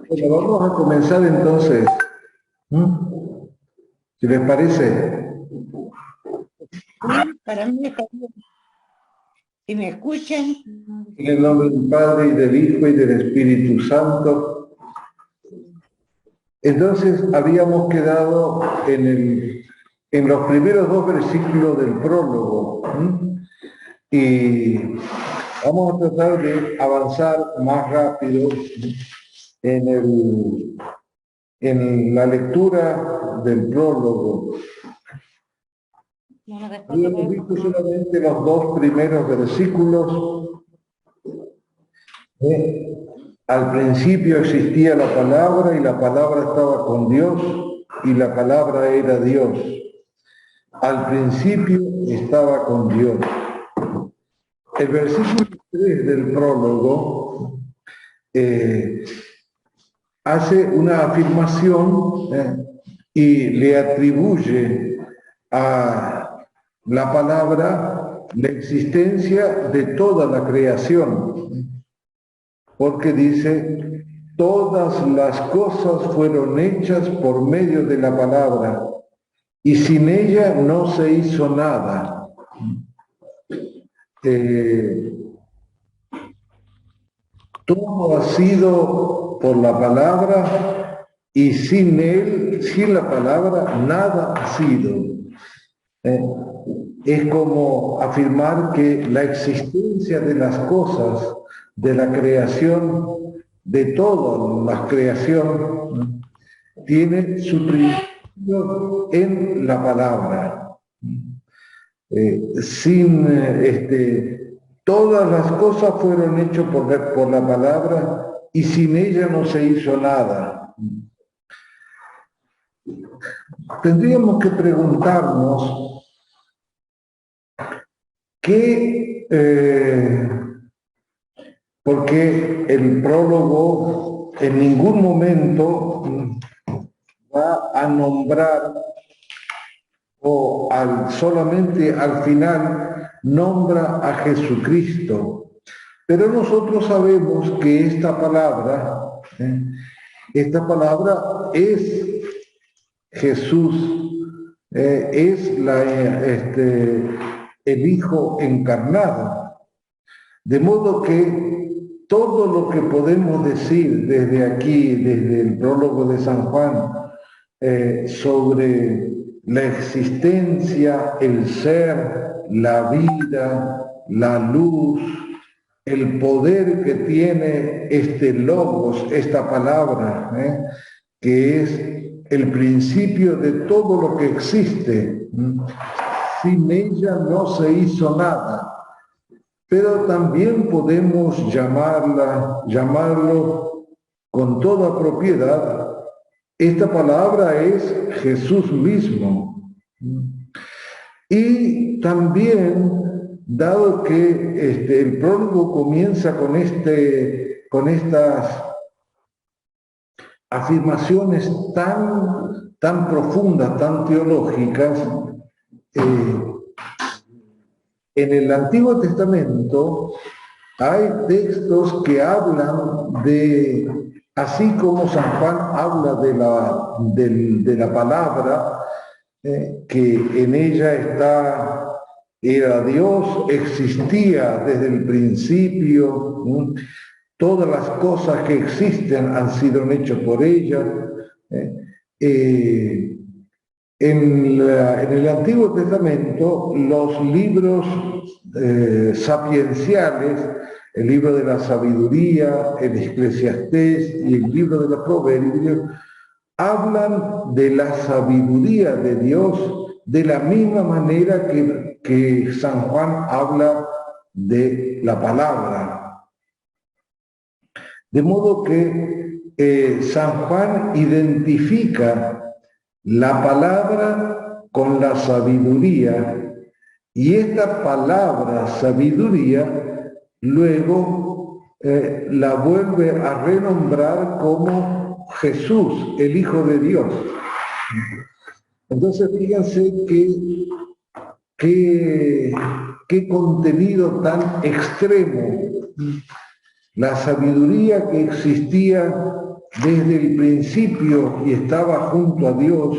Bueno, vamos a comenzar entonces. ¿Si les parece? Sí, para mí está bien. Si me escuchan. En el nombre del Padre, y del Hijo, y del Espíritu Santo. Entonces, habíamos quedado en los primeros dos versículos del prólogo. Y vamos a tratar de avanzar más rápido en la lectura del prólogo. Habíamos visto solamente los dos primeros versículos. Al principio existía la palabra, y la palabra estaba con Dios, y la palabra era Dios. Al principio estaba con Dios. El versículo 3 del prólogo hace una afirmación y le atribuye a la palabra la existencia de toda la creación, porque dice: todas las cosas fueron hechas por medio de la palabra, y sin ella no se hizo nada. Todo ha sido por la palabra, y sin la palabra, nada ha sido. Es como afirmar que la existencia de las cosas, de la creación, de toda la creación, tiene su principio en la palabra. Todas las cosas fueron hechas por la palabra, y sin ella no se hizo nada. Tendríamos que preguntarnos porque el prólogo en ningún momento va a nombrar, o solamente al final nombra a Jesucristo. Pero nosotros sabemos que esta palabra es Jesús, es el Hijo encarnado. De modo que todo lo que podemos decir desde aquí, desde el prólogo de San Juan, sobre la existencia, el ser, la vida, la luz, el poder que tiene este logos, esta palabra, que es el principio de todo lo que existe. Sin ella no se hizo nada. Pero también podemos llamarlo con toda propiedad, esta palabra es Jesús mismo. Y también, dado que el prólogo comienza con estas afirmaciones tan profundas, tan teológicas, en el Antiguo Testamento hay textos que hablan así como San Juan habla de la palabra, que en ella era Dios, existía desde el principio, todas las cosas que existen han sido hechas por ella. En el Antiguo Testamento, los libros sapienciales, el libro de la sabiduría, el Eclesiastés y el libro de los Proverbios, hablan de la sabiduría de Dios de la misma manera que San Juan habla de la palabra. De modo que San Juan identifica la palabra con la sabiduría, y esta palabra sabiduría luego la vuelve a renombrar como Jesús, el Hijo de Dios. Entonces fíjense qué contenido tan extremo. La sabiduría que existía desde el principio y estaba junto a Dios,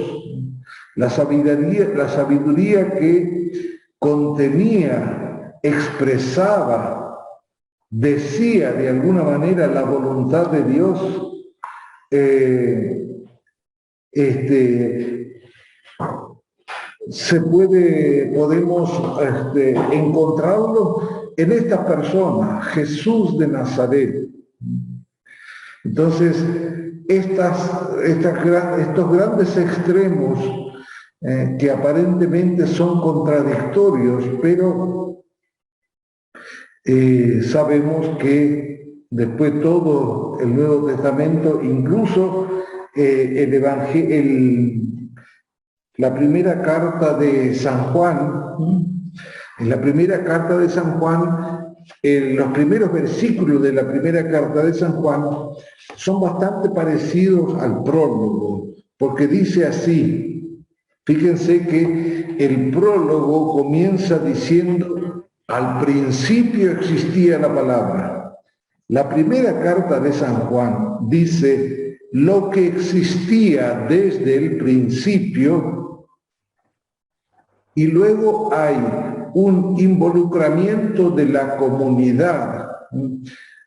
la sabiduría que contenía, expresaba, decía de alguna manera la voluntad de Dios, podemos encontrarlo en esta persona, Jesús de Nazaret. Entonces, estos grandes extremos que aparentemente son contradictorios, pero sabemos que después todo el Nuevo Testamento, incluso la primera carta de San Juan, en la primera carta de San Juan, los primeros versículos de la primera carta de San Juan son bastante parecidos al prólogo, porque dice así, fíjense que el prólogo comienza diciendo, al principio existía la palabra. La primera carta de San Juan dice, lo que existía desde el principio, y luego hay un involucramiento de la comunidad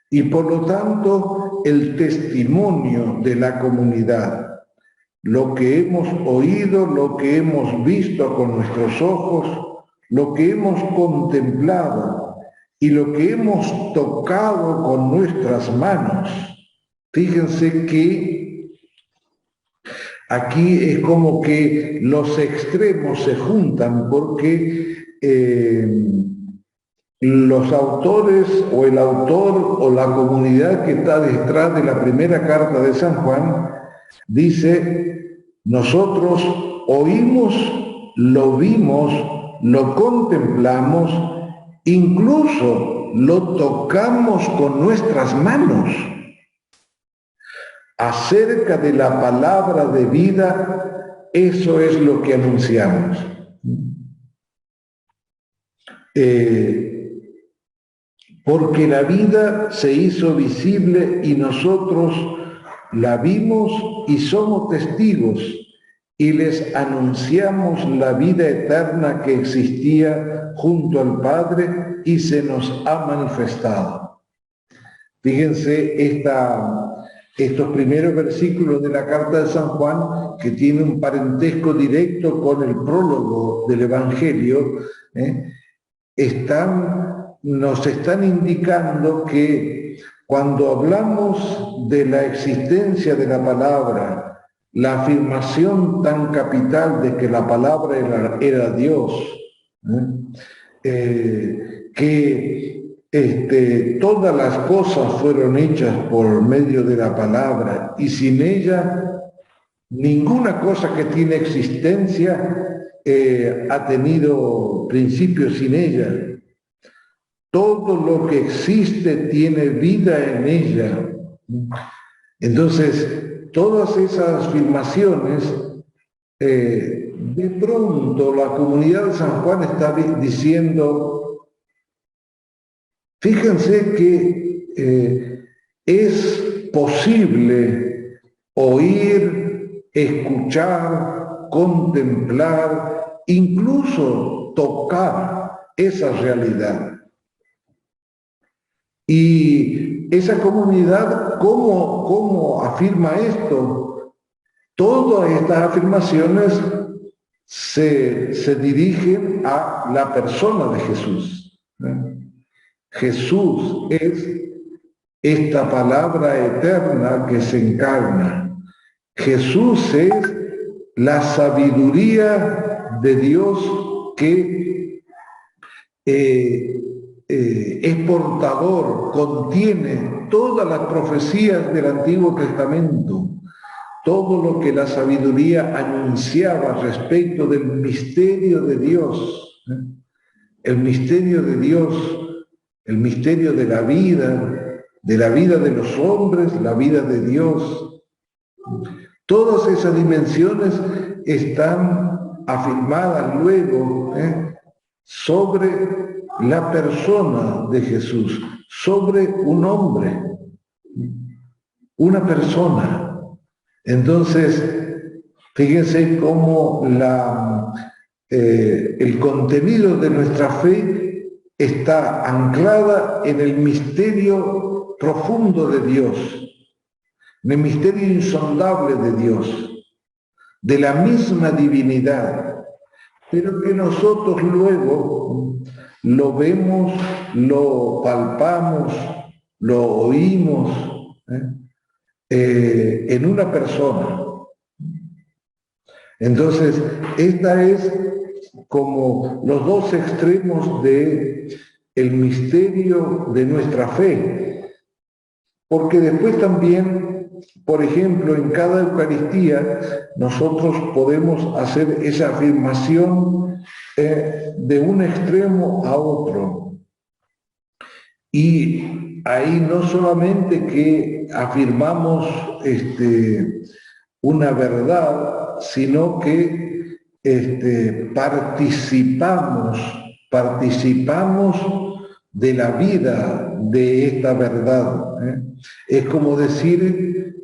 y por lo tanto el testimonio de la comunidad. Lo que hemos oído, lo que hemos visto con nuestros ojos, lo que hemos contemplado y lo que hemos tocado con nuestras manos. Fíjense que aquí es como que los extremos se juntan porque los autores o el autor o la comunidad que está detrás de la primera carta de San Juan dice, nosotros oímos, lo vimos, lo contemplamos, incluso lo tocamos con nuestras manos. Acerca de la palabra de vida, eso es lo que anunciamos. Porque la vida se hizo visible y nosotros la vimos y somos testigos y les anunciamos la vida eterna que existía junto al Padre y se nos ha manifestado. Fíjense estos primeros versículos de la carta de San Juan, que tiene un parentesco directo con el prólogo del Evangelio, nos están indicando que cuando hablamos de la existencia de la palabra, la afirmación tan capital de que la palabra era Dios, que todas las cosas fueron hechas por medio de la palabra y sin ella ninguna cosa que tiene existencia ha tenido principio sin ella. Todo lo que existe tiene vida en ella. Entonces, todas esas afirmaciones, de pronto la comunidad de San Juan está diciendo, fíjense que es posible oír, escuchar, contemplar, incluso tocar esa realidad. Y esa comunidad, ¿cómo afirma esto? Todas estas afirmaciones se dirigen a la persona de Jesús. Jesús es esta palabra eterna que se encarna. Jesús es la sabiduría de Dios que es portador, contiene todas las profecías del Antiguo Testamento, todo lo que la sabiduría anunciaba respecto del misterio de Dios, el misterio de Dios, el misterio de la vida de los hombres, la vida de Dios. Todas esas dimensiones están afirmadas luego sobre la persona de Jesús, sobre un hombre, una persona. Entonces, fíjense cómo el contenido de nuestra fe está anclada en el misterio profundo de Dios, en el misterio insondable de Dios, de la misma divinidad, pero que nosotros luego lo vemos, lo palpamos, lo oímos en una persona. Entonces, esta es como los dos extremos de el misterio de nuestra fe, porque después también, por ejemplo, en cada Eucaristía nosotros podemos hacer esa afirmación de un extremo a otro, y ahí no solamente que afirmamos una verdad, sino que participamos de la vida de esta verdad. Es como decir,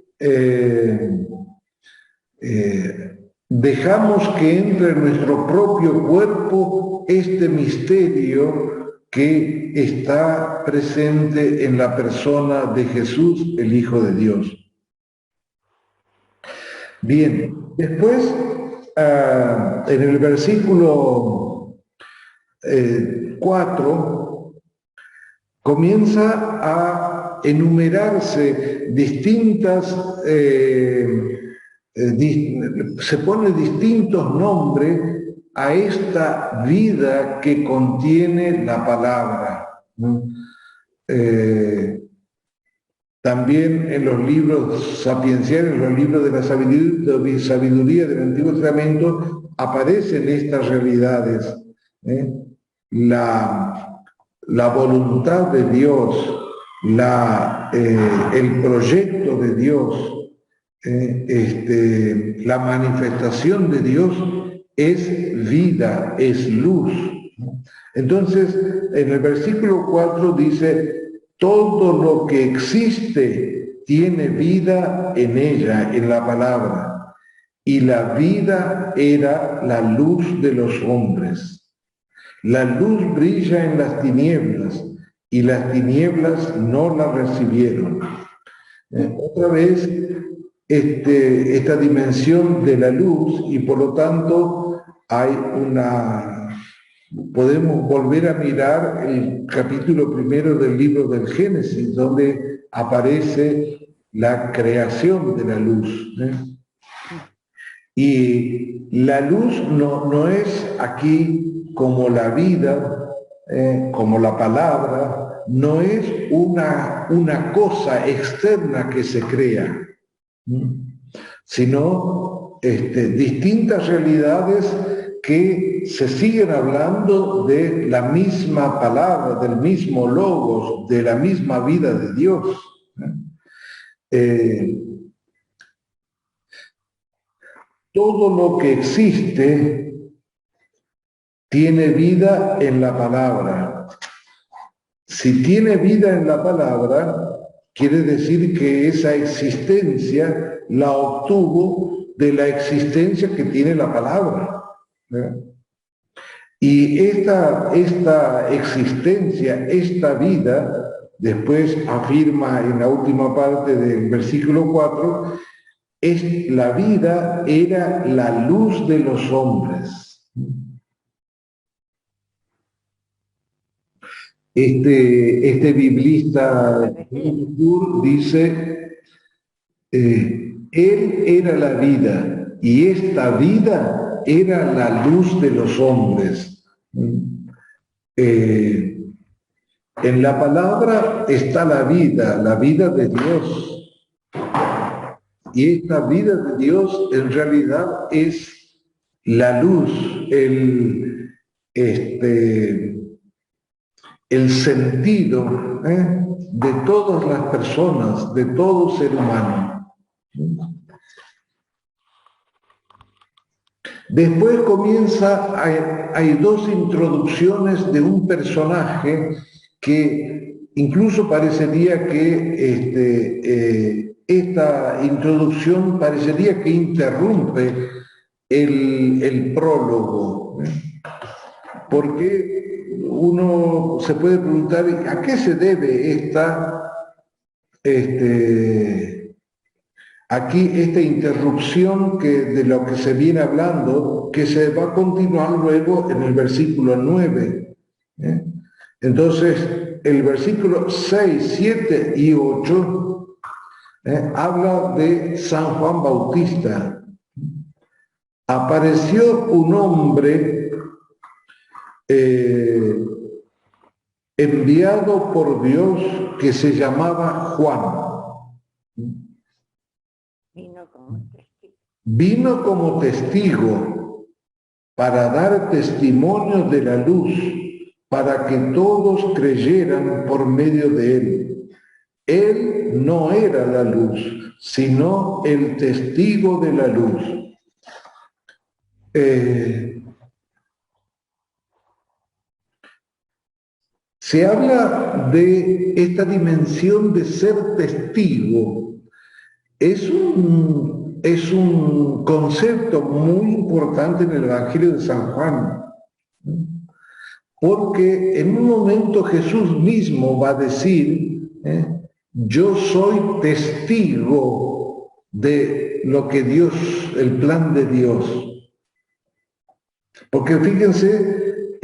dejamos que entre en nuestro propio cuerpo este misterio que está presente en la persona de Jesús, el Hijo de Dios. Bien, después, en el versículo 4, comienza a enumerarse se pone distintos nombres a esta vida que contiene la palabra. También en los libros sapienciales, los libros de la sabiduría del Antiguo Testamento, aparecen estas realidades. La voluntad de Dios, el proyecto de Dios, la manifestación de Dios es vida, es luz. Entonces, en el versículo 4 dice: todo lo que existe tiene vida en ella, en la palabra, y la vida era la luz de los hombres. La luz brilla en las tinieblas, y las tinieblas no la recibieron. Otra vez, esta dimensión de la luz, y por lo tanto podemos volver a mirar el capítulo 1 del libro del Génesis, donde aparece la creación de la luz. Y la luz no es aquí como la vida, como la palabra, no es una cosa externa que se crea, sino distintas realidades que se siguen hablando de la misma palabra, del mismo logos, de la misma vida de Dios. Todo lo que existe tiene vida en la palabra. Si tiene vida en la palabra, quiere decir que esa existencia la obtuvo de la existencia que tiene la palabra. Y esta existencia, esta vida, después afirma en la última parte del versículo 4, la vida era la luz de los hombres. Este biblista dice, él era la vida y esta vida era la luz de los hombres. En la palabra está la vida de Dios. Y esta vida de Dios en realidad es la luz, el sentido de todas las personas, de todo ser humano. Después hay dos introducciones de un personaje que incluso parecería que esta introducción parecería que interrumpe el prólogo, porque uno se puede preguntar a qué se debe esta interrupción de lo que se viene hablando, que se va a continuar luego en el versículo 9. Entonces, el versículo 6, 7 y 8 habla de San Juan Bautista. Apareció un hombre enviado por Dios que se llamaba Juan. Vino como testigo para dar testimonio de la luz, para que todos creyeran por medio de él. Él no era la luz, sino el testigo de la luz. Se habla de esta dimensión de ser testigo. Es un concepto muy importante en el Evangelio de San Juan, porque en un momento Jesús mismo va a decir, yo soy testigo de lo que Dios, el plan de Dios. Porque fíjense,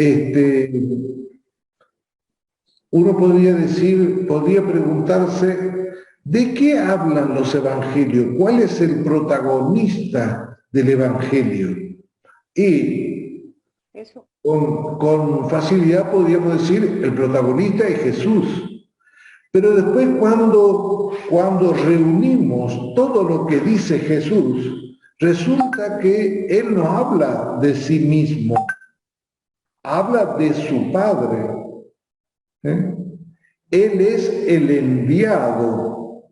uno podría preguntarse, ¿de qué hablan los evangelios? ¿Cuál es el protagonista del evangelio? Y con facilidad podríamos decir, el protagonista es Jesús. Pero después cuando reunimos todo lo que dice Jesús, resulta que Él no habla de sí mismo, habla de su Padre. Él es el enviado.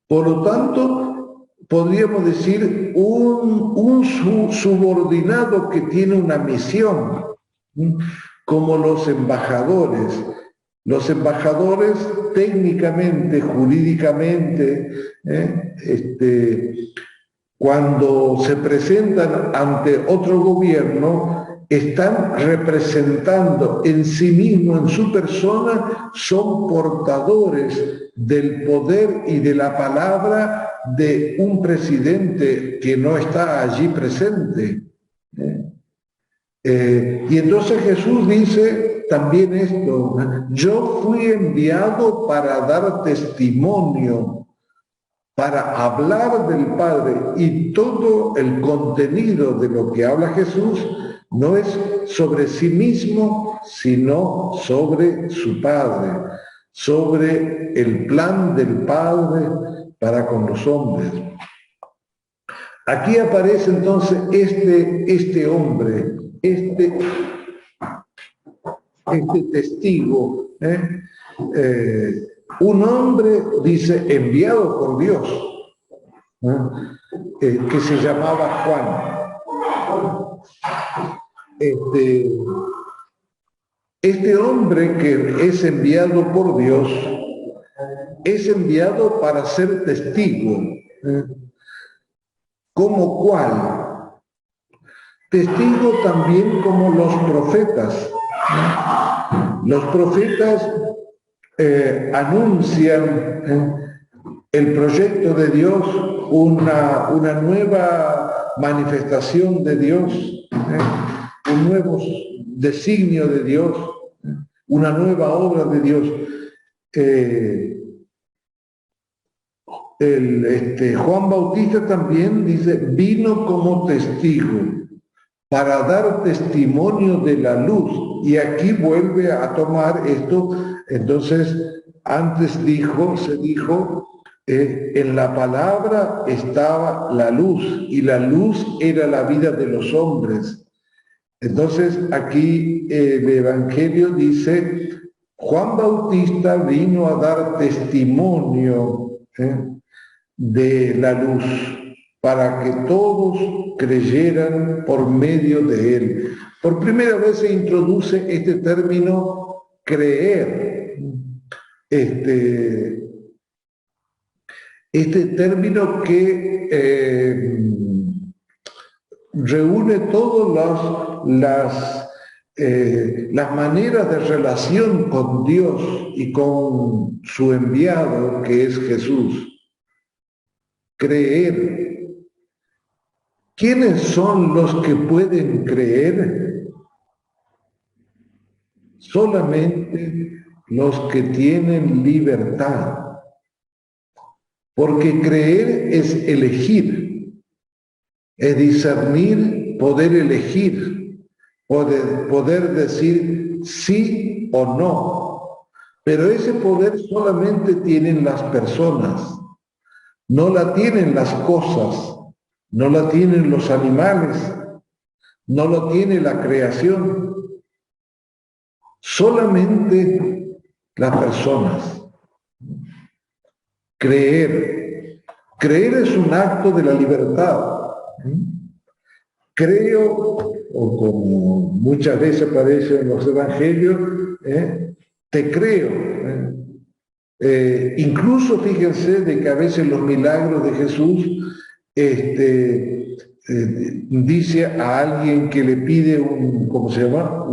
Por lo tanto, podríamos decir un subordinado que tiene una misión, como los embajadores. Los embajadores técnicamente, jurídicamente, cuando se presentan ante otro gobierno, están representando en sí mismo, en su persona, son portadores del poder y de la palabra de un presidente que no está allí presente. Y entonces Jesús dice también esto, yo fui enviado para dar testimonio, para hablar del Padre, y todo el contenido de lo que habla Jesús no es sobre sí mismo, sino sobre su Padre, sobre el plan del Padre para con los hombres. Aquí aparece entonces este hombre, este testigo, un hombre, dice, enviado por Dios, que se llamaba Juan. Este hombre que es enviado por Dios, es enviado para ser testigo. ¿Como cuál? Testigo también como los profetas. Los profetas anuncian el proyecto de Dios, una nueva manifestación de Dios, un nuevo designio de Dios, una nueva obra de Dios. Juan Bautista también dice, vino como testigo para dar testimonio de la luz. Y aquí vuelve a tomar esto. Entonces, antes se dijo, en la palabra estaba la luz, y la luz era la vida de los hombres. Entonces, aquí el Evangelio dice, Juan Bautista vino a dar testimonio de la luz, para que todos creyeran por medio de él. Por primera vez se introduce este término creer. este término que reúne todas las maneras de relación con Dios y con su enviado, que es Jesús. Creer. ¿Quiénes son los que pueden creer? Solamente los que tienen libertad. Porque creer es elegir, es discernir, poder elegir, poder decir sí o no. Pero ese poder solamente tienen las personas, no la tienen las cosas, no la tienen los animales, no lo tiene la creación, solamente las personas. Creer es un acto de la libertad. Creo, o como muchas veces aparece en los evangelios, te creo. Incluso fíjense de que a veces los milagros de Jesús dice a alguien que le pide ¿cómo se llama?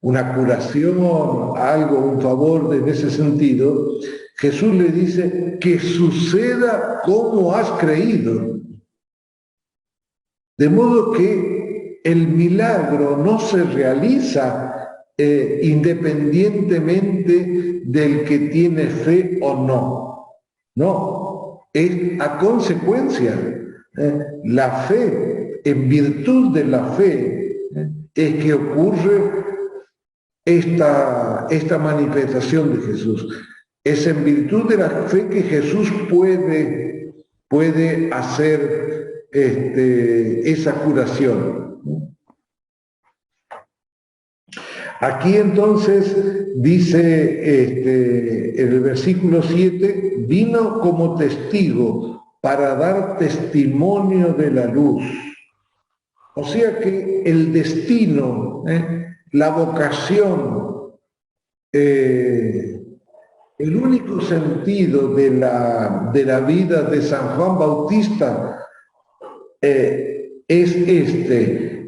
Una curación, algo, un favor en ese sentido, Jesús le dice que suceda como has creído. De modo que el milagro no se realiza independientemente del que tiene fe o no. No, es a consecuencia. La fe, en virtud de la fe, es que ocurre esta manifestación de Jesús. Es en virtud de la fe que Jesús puede hacer esa curación. Aquí entonces dice en el versículo 7, vino como testigo para dar testimonio de la luz. O sea que el destino, la vocación, el único sentido de la vida de San Juan Bautista es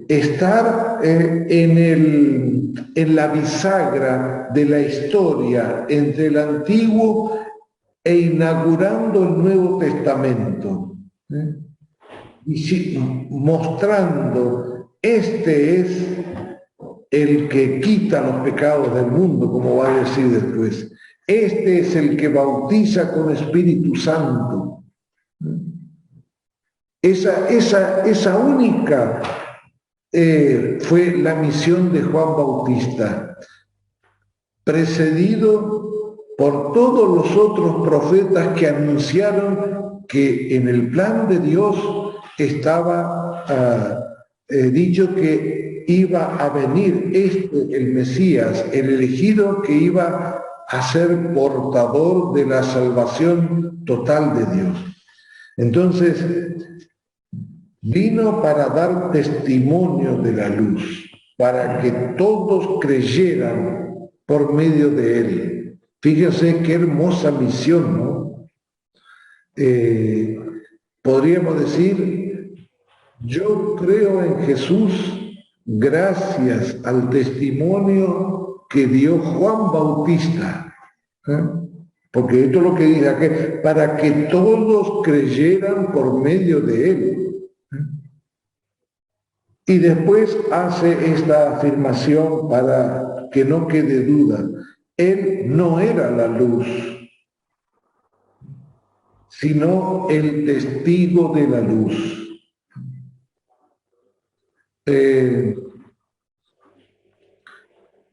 estar en la bisagra de la historia entre el Antiguo e inaugurando el Nuevo Testamento. Y mostrando, este es el que quita los pecados del mundo, como va a decir después. Este es el que bautiza con Espíritu Santo. Esa única fue la misión de Juan Bautista, precedido por todos los otros profetas que anunciaron que en el plan de Dios estaba dicho que iba a venir el Mesías, el elegido, que iba a ser portador de la salvación total de Dios. Entonces, vino para dar testimonio de la luz, para que todos creyeran por medio de él. Fíjense qué hermosa misión, ¿no? Podríamos decir, yo creo en Jesús gracias al testimonio que dio Juan Bautista. Porque esto es lo que dice aquí, para que todos creyeran por medio de él. Y después hace esta afirmación para que no quede duda. Él no era la luz, sino el testigo de la luz.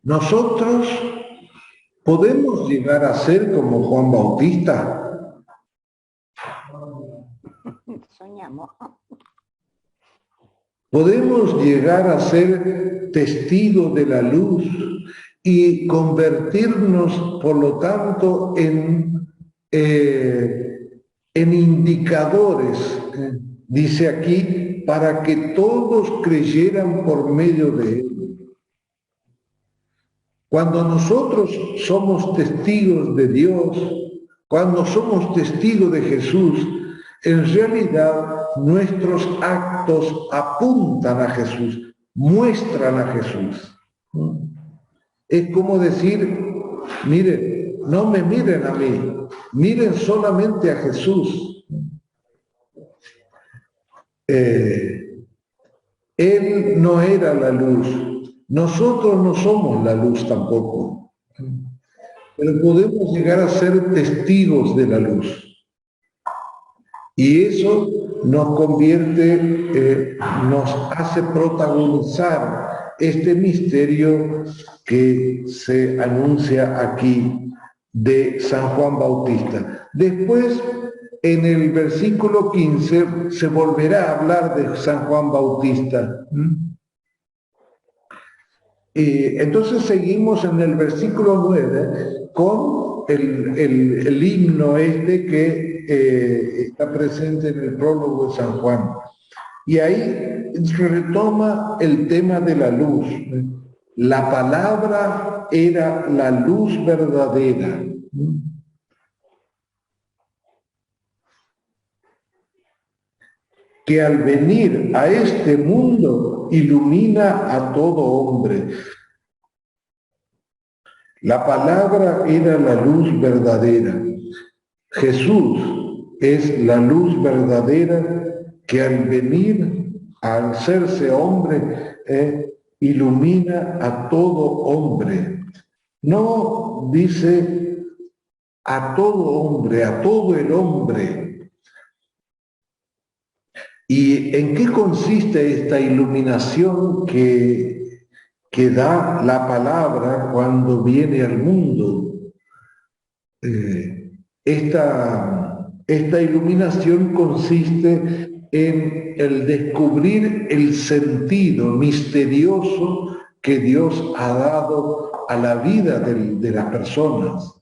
Nosotros podemos llegar a ser como Juan Bautista. Soñamos. Podemos llegar a ser testigos de la luz y convertirnos, por lo tanto, en indicadores, dice aquí, para que todos creyeran por medio de él. Cuando nosotros somos testigos de Dios, Cuando somos testigos de Jesús, en realidad nuestros actos apuntan a Jesús, muestran a Jesús. Es como decir, miren, no me miren a mí, miren solamente a Jesús. Él no era la luz, nosotros no somos la luz tampoco, pero podemos llegar a ser testigos de la luz. Y eso nos convierte, nos hace protagonizar este misterio que se anuncia aquí de San Juan Bautista. Después, en el versículo 15, se volverá a hablar de San Juan Bautista. Entonces seguimos en el versículo 9 con el himno este que está presente en el prólogo de San Juan. Y ahí retoma el tema de la luz. La palabra era la luz verdadera. Que al venir a este mundo ilumina a todo hombre. La palabra era la luz verdadera. Jesús es la luz verdadera que al venir, al hacerse hombre, ilumina a todo hombre. No dice a todo hombre, a todo el hombre. ¿Y en qué consiste esta iluminación que da la palabra cuando viene al mundo? Esta iluminación consiste en el descubrir el sentido misterioso que Dios ha dado a la vida de las personas.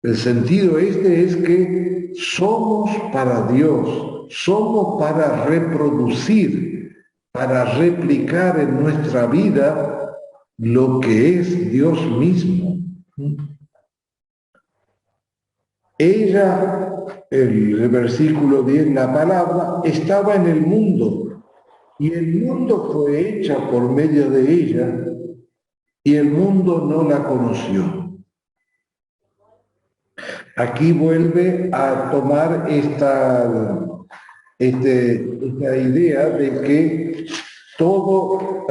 El sentido este es que somos para Dios. Somos para reproducir, para replicar en nuestra vida lo que es Dios mismo. Ella, el versículo 10, la palabra, estaba en el mundo, y el mundo fue hecha por medio de ella, y el mundo no la conoció. Aquí vuelve a tomar esta idea de que todo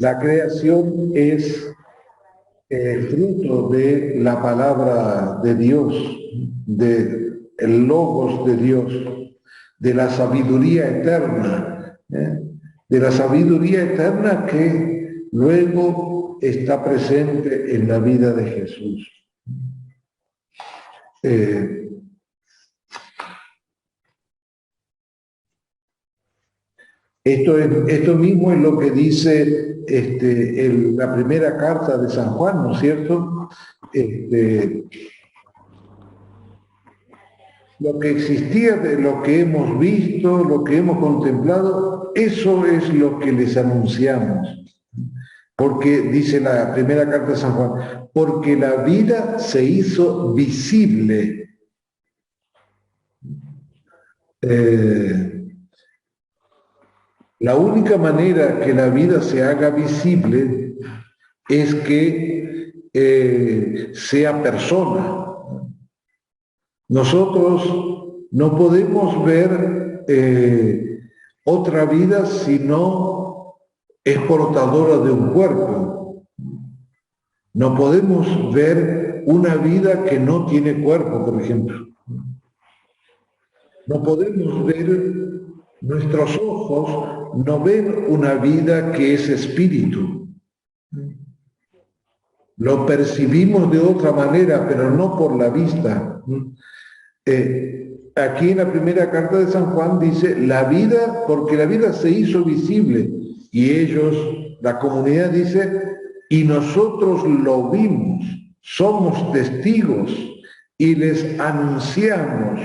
la creación es fruto de la palabra de Dios, del logos de Dios, de la sabiduría eterna, de la sabiduría eterna que luego está presente en la vida de Jesús. Esto mismo es lo que dice la primera carta de San Juan, ¿no es cierto? Lo que existía, de lo que hemos visto, lo que hemos contemplado, eso es lo que les anunciamos. Porque, dice la primera carta de San Juan, porque la vida se hizo visible. La única manera que la vida se haga visible es que sea persona. Nosotros no podemos ver otra vida si no es portadora de un cuerpo. No podemos ver una vida que no tiene cuerpo, por ejemplo. No podemos ver, nuestros ojos no ven una vida que es espíritu. Lo percibimos de otra manera, pero no por la vista. Aquí en la primera carta de San Juan dice, la vida, porque la vida se hizo visible. Y ellos, la comunidad dice, y nosotros lo vimos, somos testigos y les anunciamos.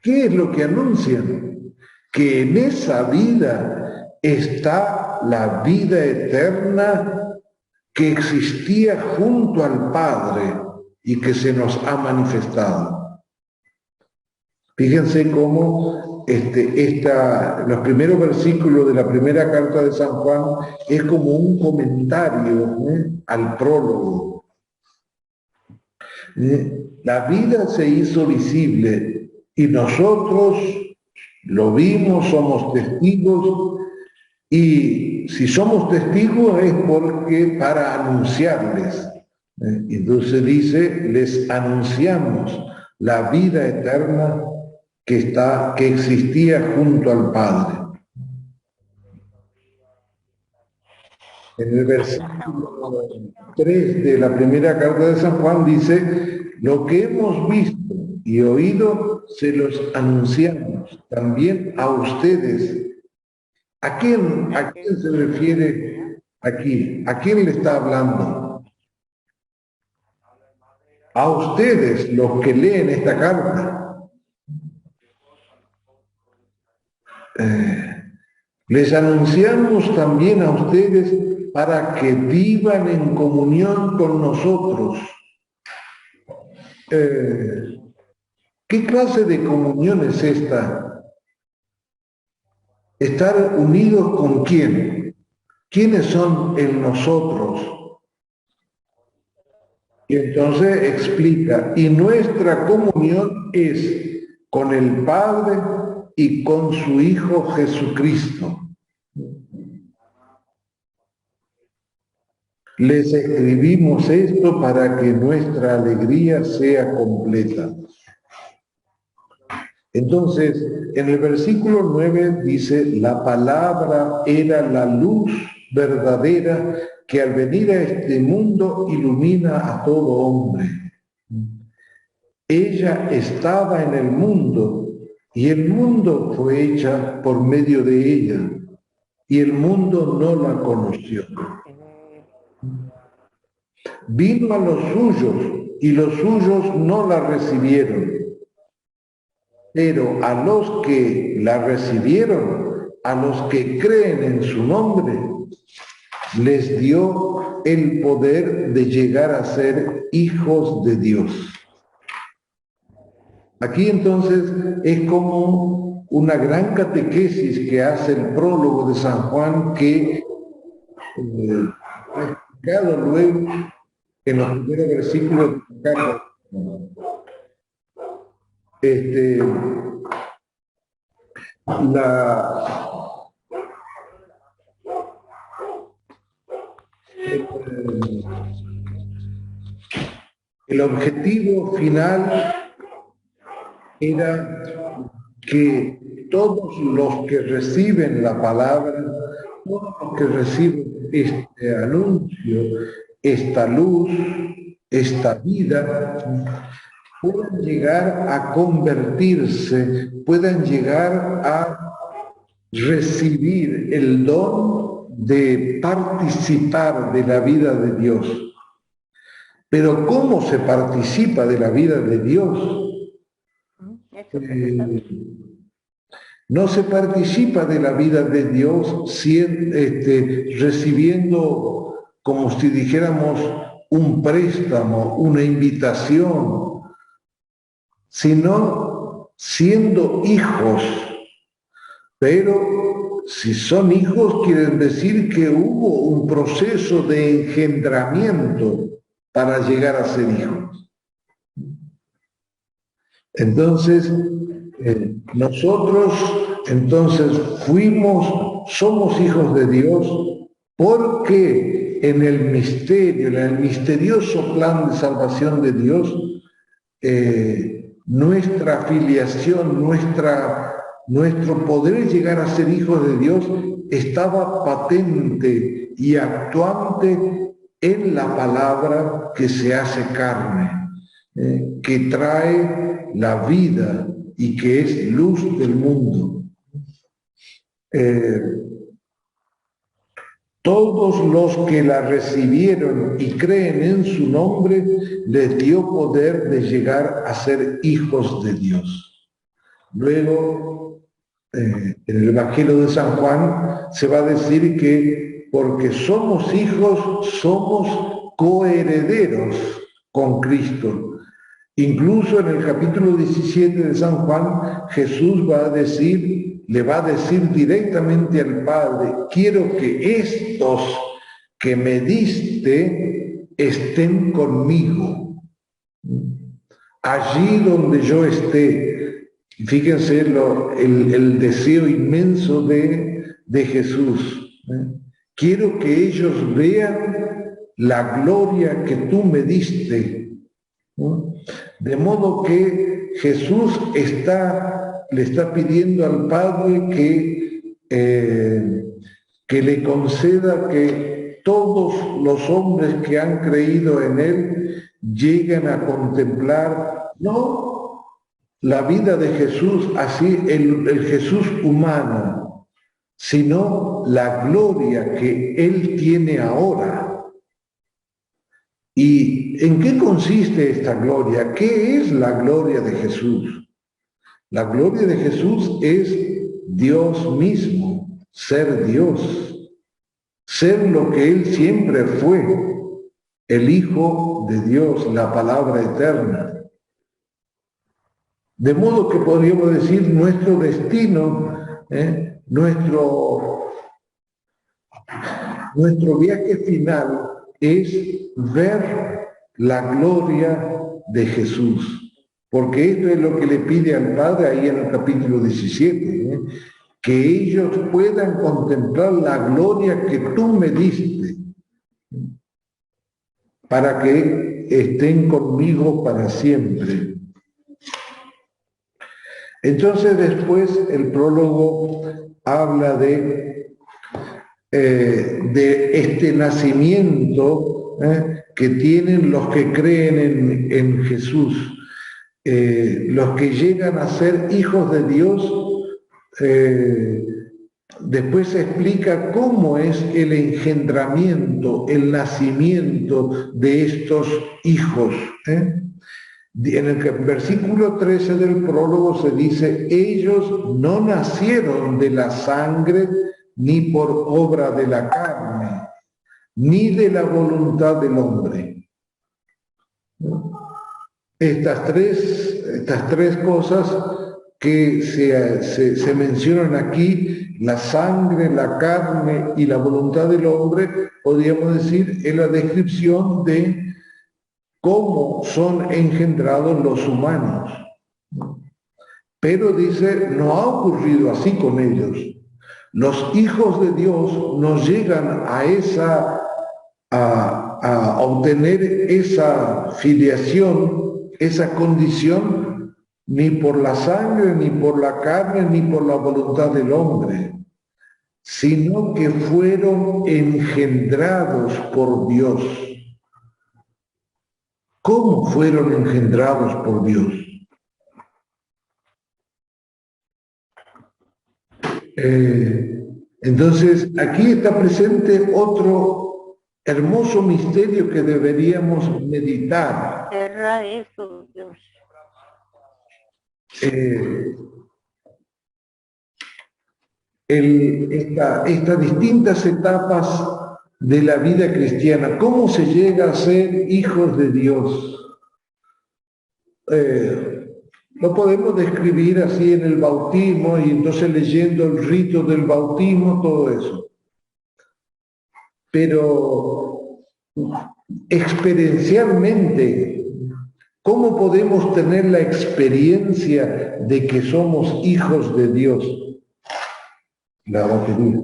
¿Qué es lo que anuncian? Que en esa vida está la vida eterna que existía junto al Padre y que se nos ha manifestado. Fíjense cómo los primeros versículos de la primera carta de San Juan es como un comentario al prólogo. La vida se hizo visible y nosotros lo vimos, somos testigos, y si somos testigos es porque para anunciarles. Entonces dice, les anunciamos la vida eterna que existía junto al Padre. En el versículo 3 de la primera carta de San Juan dice, lo que hemos visto y oído se los anunciamos también a ustedes. ¿A quién se refiere aquí? ¿A quién le está hablando? A ustedes, los que leen esta carta. Les anunciamos también a ustedes para que vivan en comunión con nosotros. ¿Qué clase de comunión es esta? ¿Estar unidos con quién? ¿Quiénes son el nosotros? Y entonces explica, y nuestra comunión es con el Padre y con su Hijo Jesucristo. Les escribimos esto para que nuestra alegría sea completa. Entonces, en el versículo 9 dice, la palabra era la luz verdadera que al venir a este mundo ilumina a todo hombre. Ella estaba en el mundo y el mundo fue hecha por medio de ella y el mundo no la conoció. Vino a los suyos y los suyos no la recibieron. Pero a los que la recibieron, a los que creen en su nombre, les dio el poder de llegar a ser hijos de Dios. Aquí entonces es como una gran catequesis que hace el prólogo de San Juan que ha explicado luego en los primeros versículos de la carta. El objetivo final era que todos los que reciben la palabra, todos los que reciben este anuncio, esta luz, esta vida, puedan llegar a convertirse, puedan llegar a recibir el don de participar de la vida de Dios. Pero ¿cómo se participa de la vida de Dios? No se participa de la vida de Dios recibiendo, como si dijéramos, un préstamo, una invitación, sino siendo hijos. Pero si son hijos, quieren decir que hubo un proceso de engendramiento para llegar a ser hijos. Entonces, nosotros entonces somos hijos de Dios porque en el misterioso plan de salvación de Dios, nuestra filiación, nuestro poder llegar a ser hijos de Dios estaba patente y actuante en la palabra que se hace carne, que trae la vida y que es luz del mundo. Todos los que la recibieron y creen en su nombre, les dio poder de llegar a ser hijos de Dios. Luego, en el Evangelio de San Juan se va a decir que porque somos hijos, somos coherederos con Cristo. Incluso en el capítulo 17 de San Juan, Jesús le va a decir directamente al Padre: quiero que estos que me diste estén conmigo, allí donde yo esté. Fíjense el deseo inmenso de Jesús. Quiero que ellos vean la gloria que tú me diste. De modo que Jesús le está pidiendo al Padre que le conceda que todos los hombres que han creído en Él lleguen a contemplar no la vida de Jesús, así el Jesús humano, sino la gloria que Él tiene ahora. ¿Y en qué consiste esta gloria? ¿Qué es la gloria de Jesús? La gloria de Jesús es Dios mismo, ser Dios, ser lo que Él siempre fue, el Hijo de Dios, la palabra eterna. De modo que podríamos decir nuestro destino, nuestro viaje final es ver la gloria de Jesús, porque esto es lo que le pide al Padre ahí en el capítulo 17, que ellos puedan contemplar la gloria que tú me diste, para que estén conmigo para siempre. Entonces después el prólogo habla de este nacimiento que tienen los que creen en Jesús, los que llegan a ser hijos de Dios. Después se explica cómo es el engendramiento, el nacimiento de estos hijos. En el versículo 13 del prólogo se dice: ellos no nacieron de la sangre, ni por obra de la carne, ni de la voluntad del hombre. Estas tres cosas que se mencionan aquí, la sangre, la carne y la voluntad del hombre, podríamos decir, es la descripción de cómo son engendrados los humanos. Pero dice, no ha ocurrido así con ellos. Los hijos de Dios no llegan a obtener esa filiación, esa condición, ni por la sangre, ni por la carne, ni por la voluntad del hombre, sino que fueron engendrados por Dios. ¿Cómo fueron engendrados por Dios? Entonces, aquí está presente otro hermoso misterio que deberíamos meditar. Cerra eso, Dios. Estas distintas etapas de la vida cristiana. ¿Cómo se llega a ser hijos de Dios? Lo podemos describir así en el bautismo, y entonces leyendo el rito del bautismo, todo eso. Pero experiencialmente, ¿cómo podemos tener la experiencia de que somos hijos de Dios? La batería.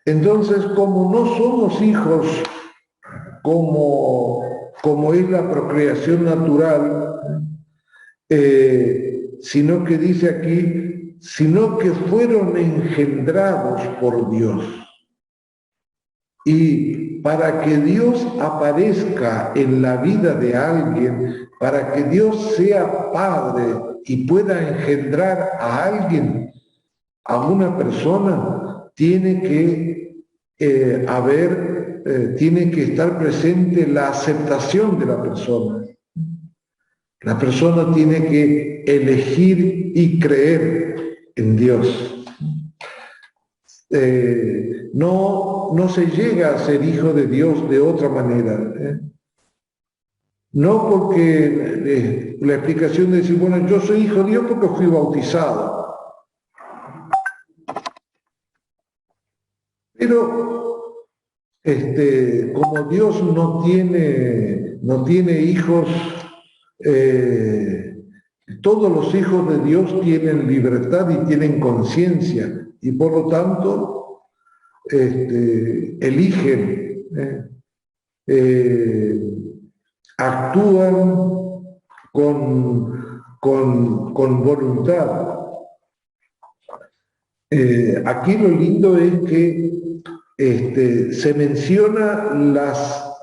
Entonces, como no somos hijos como es la procreación natural, sino que dice aquí, sino que fueron engendrados por Dios. Y para que Dios aparezca en la vida de alguien, para que Dios sea Padre y pueda engendrar a alguien, a una persona, tiene que tiene que estar presente la aceptación de la persona. La persona tiene que elegir y creer en Dios. no se llega a ser hijo de Dios de otra manera. No porque la explicación de decir, bueno, yo soy hijo de Dios porque fui bautizado. Pero como Dios no tiene hijos, todos los hijos de Dios tienen libertad y tienen conciencia, y por lo tanto eligen, actúan con voluntad. Aquí lo lindo es que se menciona las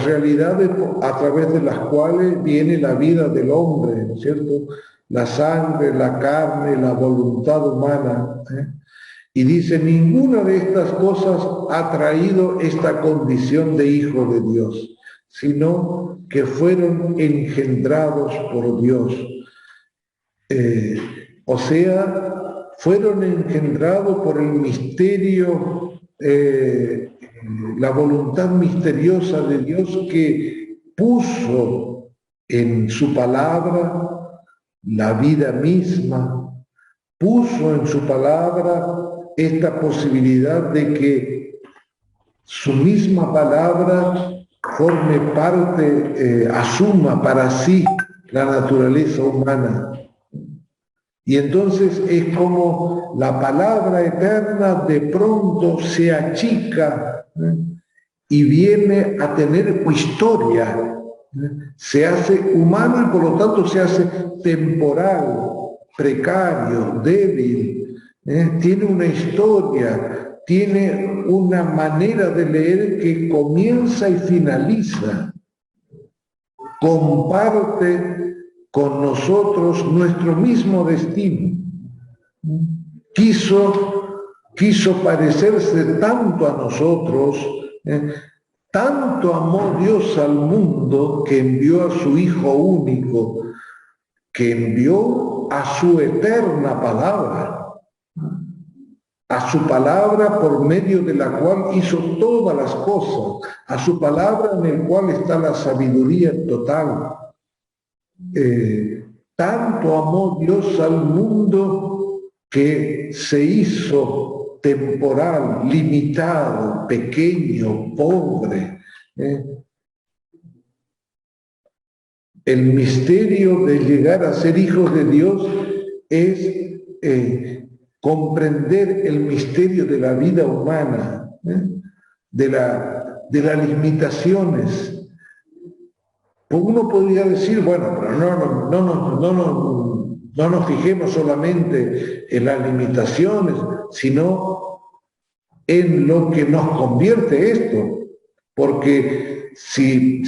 realidades a través de las cuales viene la vida del hombre, ¿no es cierto? La sangre, la carne, la voluntad humana. Y dice, ninguna de estas cosas ha traído esta condición de hijo de Dios, sino que fueron engendrados por Dios. O sea, fueron engendrados por el misterio, la voluntad misteriosa de Dios que puso en su palabra la vida misma, puso en su palabra esta posibilidad de que su misma palabra forme parte, asuma para sí la naturaleza humana. Y entonces es como la palabra eterna de pronto se achica y viene a tener historia. Se hace humano y por lo tanto se hace temporal, precario, débil. Tiene una historia, tiene una manera de leer que comienza y finaliza. Comparte con nosotros nuestro mismo destino. Quiso parecerse tanto a nosotros, tanto amó Dios al mundo que envió a su Hijo único, que envió a su eterna palabra, a su palabra por medio de la cual hizo todas las cosas, a su palabra en el cual está la sabiduría total. Tanto amó Dios al mundo que se hizo temporal, limitado, pequeño, pobre. El misterio de llegar a ser hijos de Dios es comprender el misterio de la vida humana, de las limitaciones. Uno podría decir, bueno, pero no nos fijemos solamente en las limitaciones, sino en lo que nos convierte esto. Porque si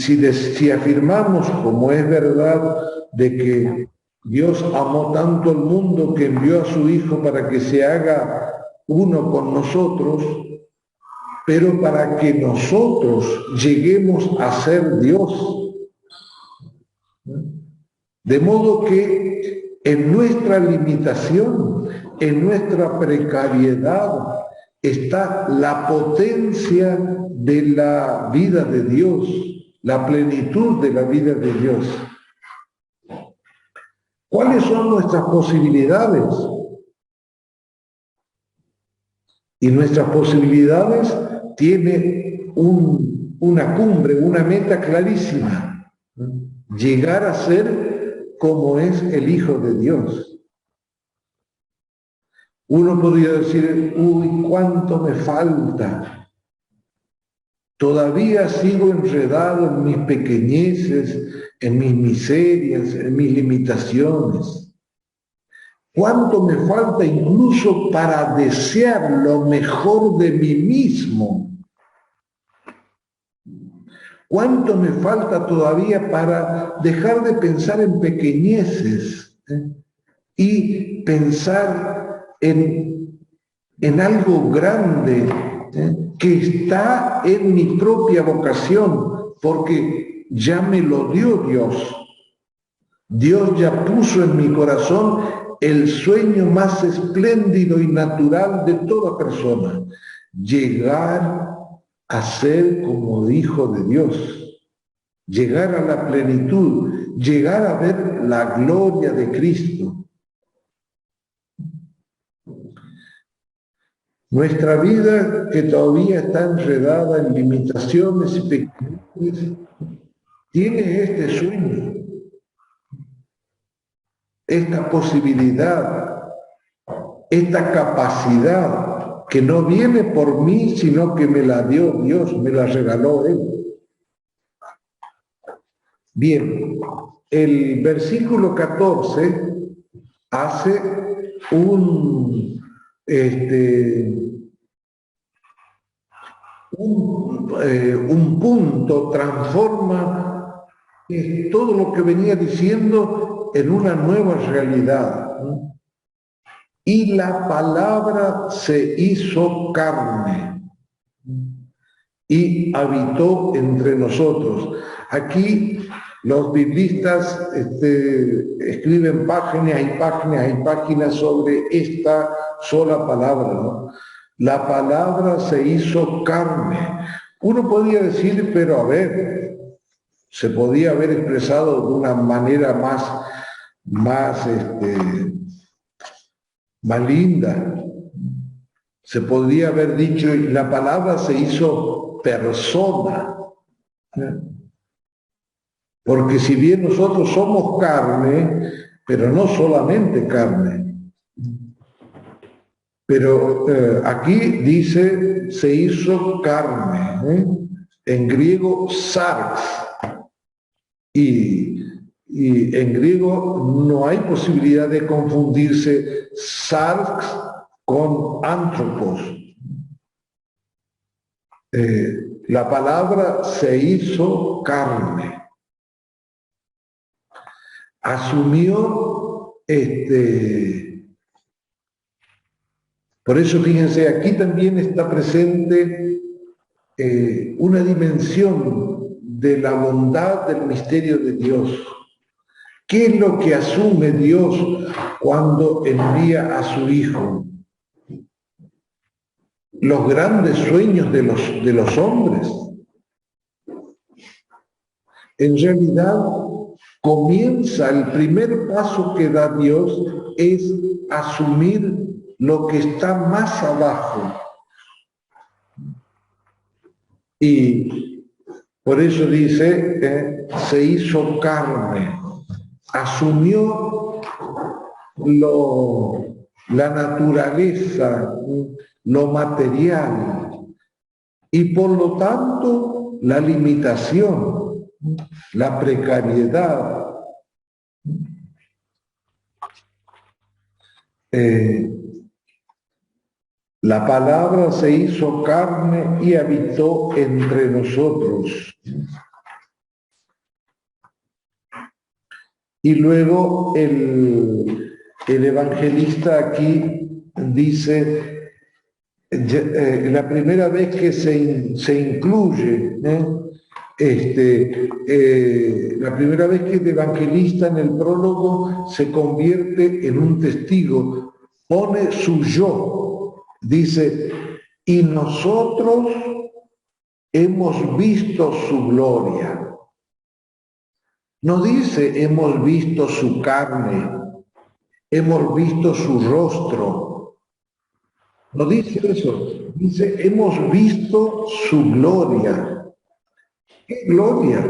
afirmamos, como es verdad, de que Dios amó tanto al mundo que envió a su Hijo para que se haga uno con nosotros, pero para que nosotros lleguemos a ser Dios. De modo que en nuestra limitación, en nuestra precariedad, está la potencia de la vida de Dios, la plenitud de la vida de Dios. ¿Cuáles son nuestras posibilidades? Y nuestras posibilidades tienen una cumbre, una meta clarísima. Llegar a ser como es el Hijo de Dios. Uno podría decir, uy, cuánto me falta. Todavía sigo enredado en mis pequeñeces, en mis miserias, en mis limitaciones. ¿Cuánto me falta incluso para desear lo mejor de mí mismo? ¿Cuánto me falta todavía para dejar de pensar en pequeñeces y pensar en algo grande que está en mi propia vocación, porque ya me lo dio Dios? Dios ya puso en mi corazón el sueño más espléndido y natural de toda persona, llegar a ser como hijo de Dios, llegar a la plenitud, llegar a ver la gloria de Cristo. Nuestra vida, que todavía está enredada en limitaciones y pequeñeces, tiene este sueño, esta posibilidad, esta capacidad que no viene por mí, sino que me la dio Dios, me la regaló Él. Bien, el versículo 14 hace un punto, transforma todo lo que venía diciendo en una nueva realidad. Y la palabra se hizo carne y habitó entre nosotros. Aquí los biblistas escriben páginas y páginas sobre esta sola palabra, ¿no? La palabra se hizo carne. Uno podría decir, pero a ver, se podía haber expresado de una manera más linda. Se podría haber dicho, la palabra se hizo persona. Porque si bien nosotros somos carne, pero no solamente carne, pero aquí dice se hizo carne, en griego sarx, y en griego no hay posibilidad de confundirse sarx con antropos. La palabra se hizo carne. Asumió por eso fíjense, aquí también está presente una dimensión de la bondad del misterio de Dios. ¿Qué es lo que asume Dios cuando envía a su Hijo? Los grandes sueños de los hombres. En realidad, comienza, el primer paso que da Dios es asumir lo que está más abajo. Y por eso dice, se hizo carne, asumió la naturaleza, lo material, y por lo tanto la limitación, la precariedad. La palabra se hizo carne y habitó entre nosotros. Y luego el evangelista aquí dice, la primera vez que se incluye, la primera vez que el evangelista en el prólogo se convierte en un testigo, pone su yo. Dice, y nosotros hemos visto su gloria. No dice, hemos visto su carne, hemos visto su rostro. No dice eso. Dice, hemos visto su gloria. ¿Qué gloria?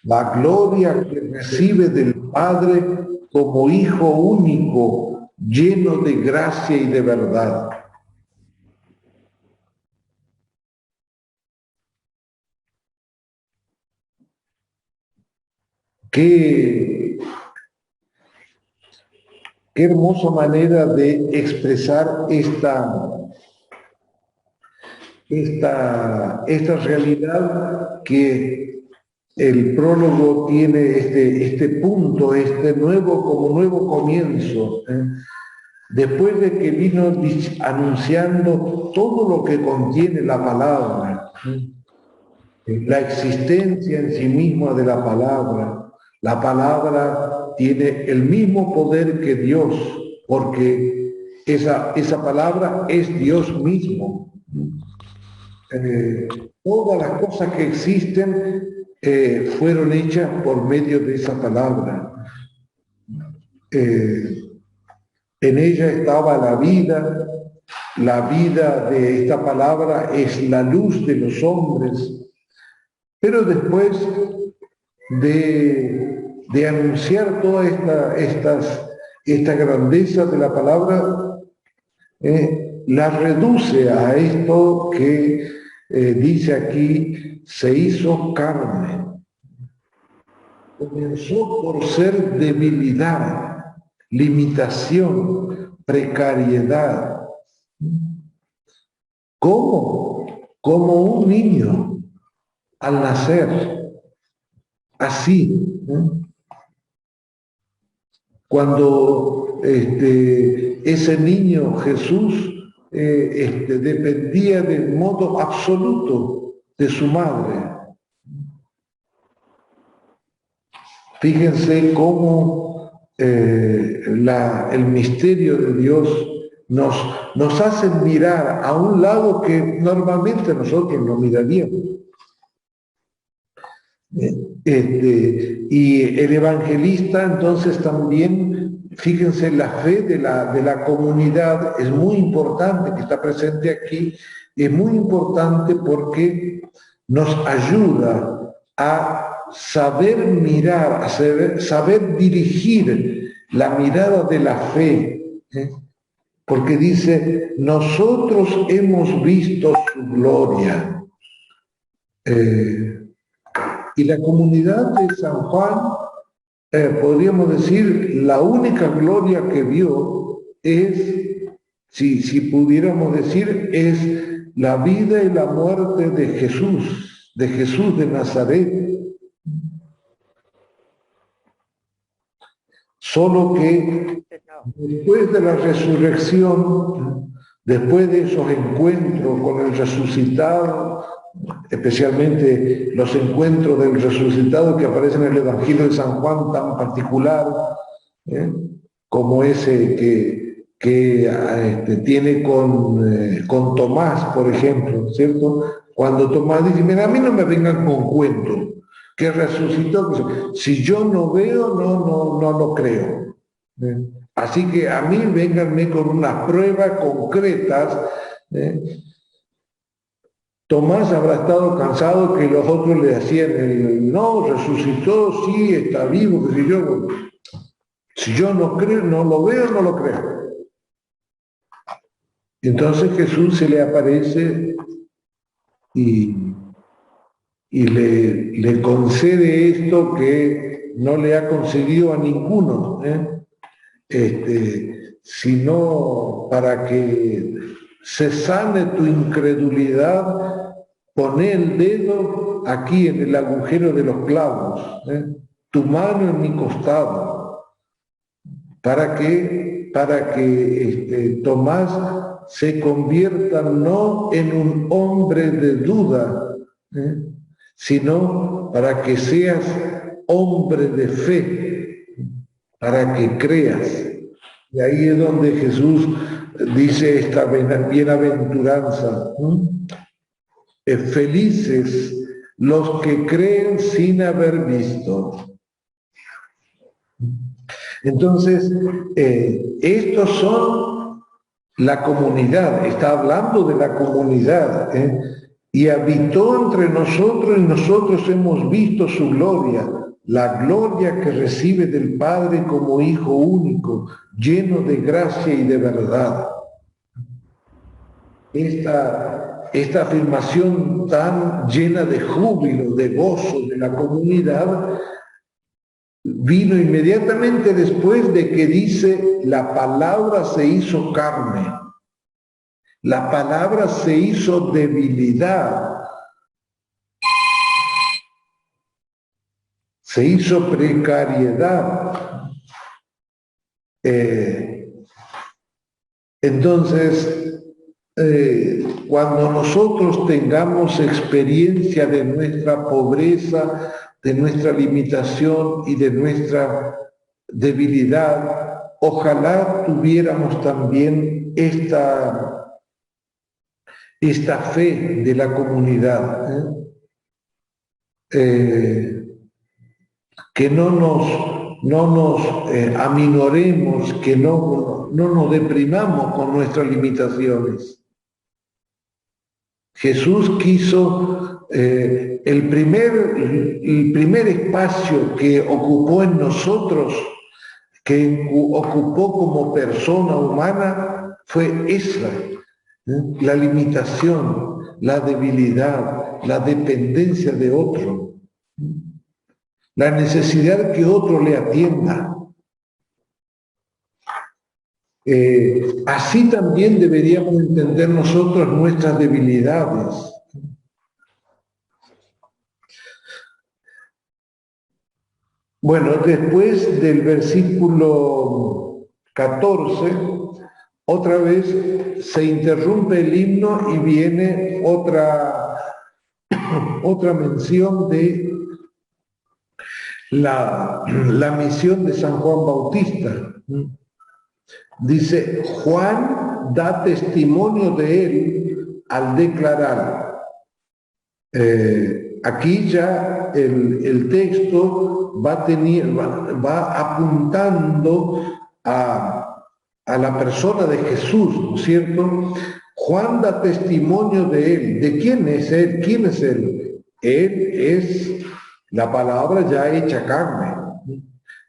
La gloria que recibe del Padre como Hijo único, lleno de gracia y de verdad. Qué hermosa manera de expresar esta realidad, que el prólogo tiene este punto, como nuevo comienzo. Después de que vino anunciando todo lo que contiene la palabra, la existencia en sí misma de la palabra. La palabra tiene el mismo poder que Dios, porque esa palabra es Dios mismo. Todas las cosas que existen fueron hechas por medio de esa palabra. En ella estaba la vida de esta palabra es la luz de los hombres, pero después de anunciar toda esta grandeza de la palabra, la reduce a esto que dice aquí, se hizo carne. Comenzó por ser debilidad, limitación, precariedad. ¿Cómo? Como un niño al nacer. Así. Cuando ese niño Jesús dependía de modo absoluto de su madre. Fíjense cómo el misterio de Dios nos hace mirar a un lado que normalmente nosotros no miraríamos. Y el evangelista entonces también, fíjense, la fe de la comunidad es muy importante, que está presente aquí, es muy importante porque nos ayuda a saber mirar, a saber dirigir la mirada de la fe, porque dice, nosotros hemos visto su gloria. Y la comunidad de San Juan, podríamos decir, la única gloria que vio es, si pudiéramos decir, es la vida y la muerte de Jesús de Nazaret. Solo que después de la resurrección, después de esos encuentros con el resucitado, especialmente los encuentros del resucitado que aparecen en el Evangelio de San Juan tan particular, como ese que tiene con Tomás, por ejemplo, ¿cierto? Cuando Tomás dice, mira, a mí no me vengan con cuentos, que resucitó, si yo no veo, no lo creo. Así que a mí vénganme con unas pruebas concretas. Tomás habrá estado cansado que los otros le hacían no, resucitó, sí, está vivo, que si yo no creo, no lo veo, no lo creo. Entonces Jesús se le aparece y le concede esto que no le ha concedido a ninguno, sino para que se sane tu incredulidad, poné el dedo aquí en el agujero de los clavos, tu mano en mi costado, para que Tomás se convierta no en un hombre de duda, sino para que seas hombre de fe, para que creas. Y ahí es donde Jesús dice esta bienaventuranza. Felices los que creen sin haber visto. Entonces, estos son la comunidad, está hablando de la comunidad, y habitó entre nosotros y nosotros hemos visto su gloria, la gloria que recibe del Padre como Hijo único, lleno de gracia y de verdad. Esta afirmación tan llena de júbilo, de gozo de la comunidad, vino inmediatamente después de que dice, la palabra se hizo carne. La palabra se hizo debilidad. Se hizo precariedad. Entonces, cuando nosotros tengamos experiencia de nuestra pobreza, de nuestra limitación y de nuestra debilidad, ojalá tuviéramos también esta fe de la comunidad, que no nos aminoremos, que no nos deprimamos con nuestras limitaciones. Jesús quiso, el primer espacio que ocupó en nosotros, que ocupó como persona humana, fue esa, la limitación, la debilidad, la dependencia de otro, la necesidad que otro le atienda. Así también deberíamos entender nosotros nuestras debilidades. Bueno, después del versículo 14, otra vez se interrumpe el himno y viene otra mención de la misión de San Juan Bautista. Dice, Juan da testimonio de él al declarar. Aquí ya el texto va apuntando a la persona de Jesús, ¿no es cierto? Juan da testimonio de él. ¿De quién es él? ¿Quién es él? Él es la palabra ya hecha carne.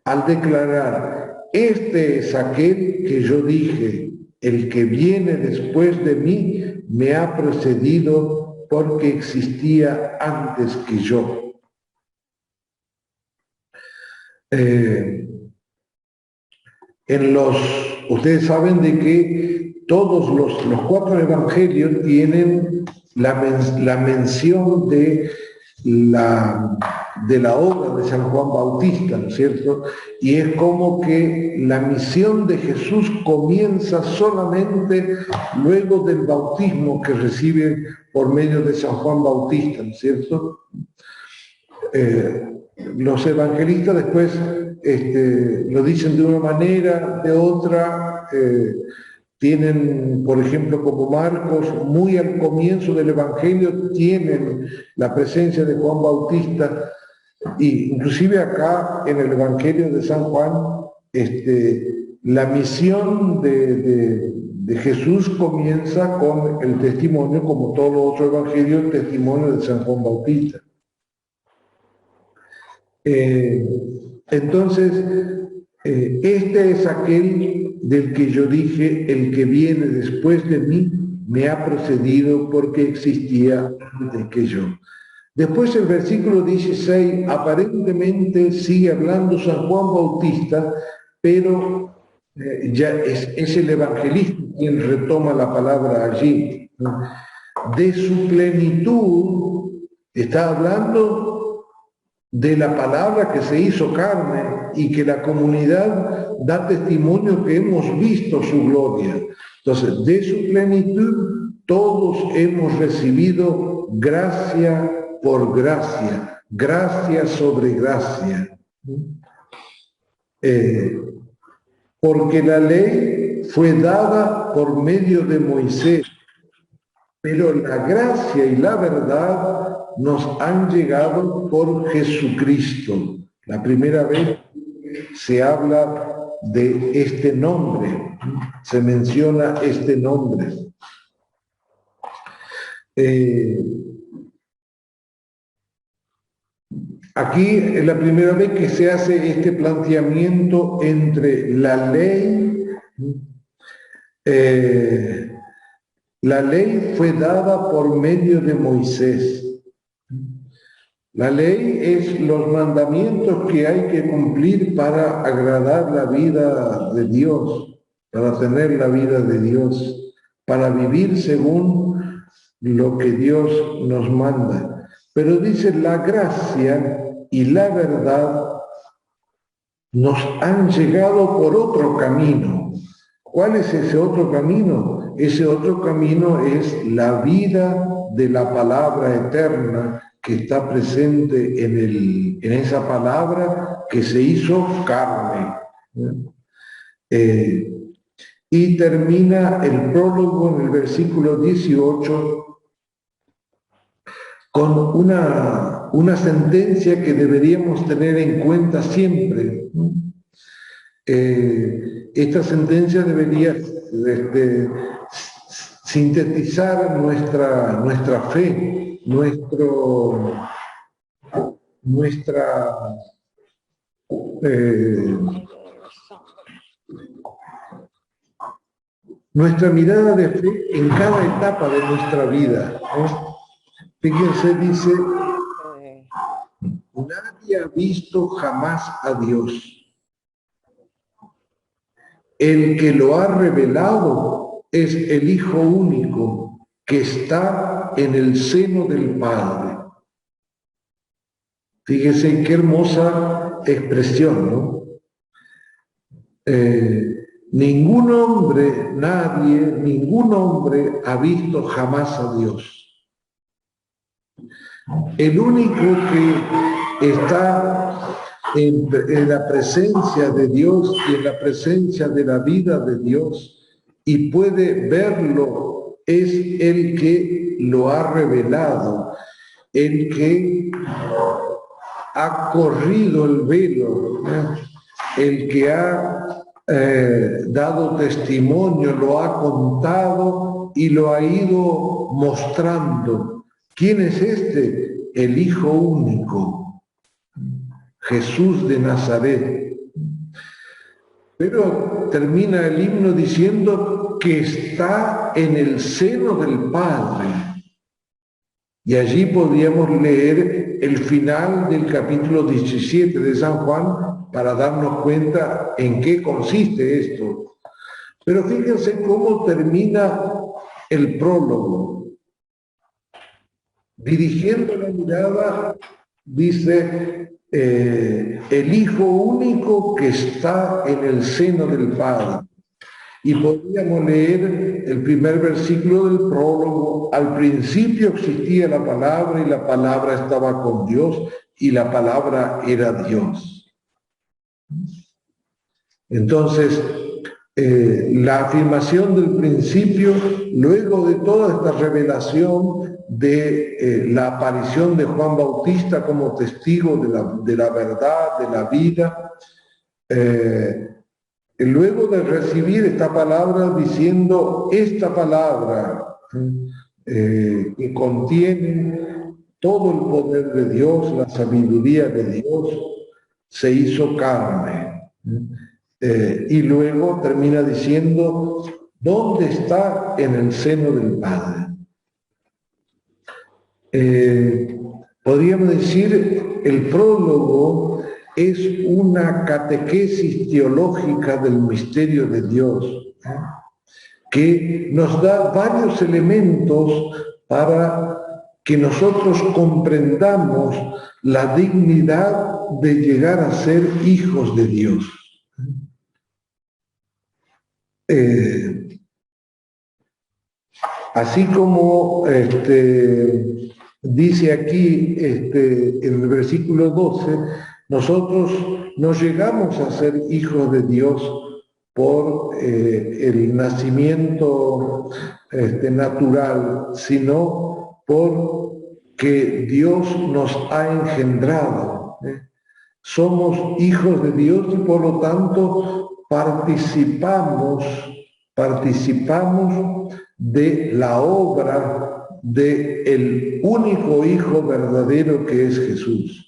Al declarar, este es aquel que yo dije, el que viene después de mí me ha precedido porque existía antes que yo. Ustedes saben de que todos los 4 evangelios tienen la mención de la obra de San Juan Bautista, ¿no es cierto? Y es como que la misión de Jesús comienza solamente luego del bautismo que recibe por medio de San Juan Bautista, ¿no es cierto? Los evangelistas después lo dicen de una manera, de otra. Tienen, por ejemplo, como Marcos, muy al comienzo del Evangelio, tienen la presencia de Juan Bautista, y inclusive acá en el Evangelio de San Juan, la misión de Jesús comienza con el testimonio, como todos los otros evangelios, el testimonio de San Juan Bautista. Entonces, este es aquel del que yo dije, el que viene después de mí me ha precedido porque existía antes que yo. Después el versículo 16 aparentemente sigue hablando San Juan Bautista, pero ya es el evangelista quien retoma la palabra allí. De su plenitud está hablando de la palabra que se hizo carne y que la comunidad da testimonio que hemos visto su gloria. Entonces, de su plenitud todos hemos recibido gracia por gracia, gracia sobre gracia. Porque la ley fue dada por medio de Moisés, pero la gracia y la verdad nos han llegado por Jesucristo. La primera vez se habla de este nombre, se menciona este nombre. Aquí es la primera vez que se hace este planteamiento entre la ley. La ley fue dada por medio de Moisés. La ley es los mandamientos que hay que cumplir para agradar la vida de Dios, para tener la vida de Dios, para vivir según lo que Dios nos manda. Pero dice, la gracia y la verdad nos han llegado por otro camino. ¿Cuál es ese otro camino? Ese otro camino es la vida de la palabra eterna que está presente en esa palabra que se hizo carne. Y termina el prólogo en el versículo 18 con una sentencia que deberíamos tener en cuenta siempre. Esta sentencia debería sintetizar nuestra fe, nuestra mirada de fe en cada etapa de nuestra vida, ¿no? Fíjense, dice, nadie ha visto jamás a Dios. El que lo ha revelado es el Hijo único que está en el seno del Padre. Fíjense qué hermosa expresión, ¿no? Ningún hombre ha visto jamás a Dios. El único que está en la presencia de Dios y en la presencia de la vida de Dios y puede verlo es el que lo ha revelado, el que ha corrido el velo, ¿no? El que ha dado testimonio, lo ha contado y lo ha ido mostrando. ¿Quién es este? El Hijo único, Jesús de Nazaret. Pero termina el himno diciendo que está en el seno del Padre. Y allí podríamos leer el final del capítulo 17 de San Juan para darnos cuenta en qué consiste esto. Pero fíjense cómo termina el prólogo. Dirigiendo la mirada, dice, el Hijo único que está en el seno del Padre. Y podríamos leer el primer versículo del prólogo. Al principio existía la palabra y la palabra estaba con Dios y la palabra era Dios. Entonces, la afirmación del principio, luego de toda esta revelación de la aparición de Juan Bautista como testigo de la verdad, de la vida, luego de recibir esta palabra diciendo esta palabra que contiene todo el poder de Dios, la sabiduría de Dios, se hizo carne. Y luego termina diciendo, ¿dónde está? En el seno del Padre. Podríamos decir, el prólogo es una catequesis teológica del misterio de Dios, que nos da varios elementos para que nosotros comprendamos la dignidad de llegar a ser hijos de Dios. Así como dice aquí en el versículo 12, nosotros no llegamos a ser hijos de Dios por el nacimiento natural, sino porque Dios nos ha engendrado. Somos hijos de Dios y por lo tanto participamos de la obra del único Hijo verdadero que es Jesús.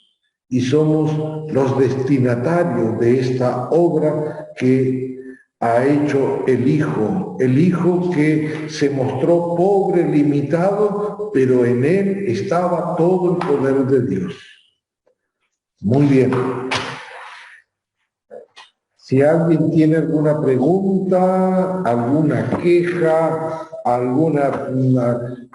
Y somos los destinatarios de esta obra que ha hecho el Hijo que se mostró pobre, limitado, pero en él estaba todo el poder de Dios. Muy bien. Si alguien tiene alguna pregunta, alguna queja,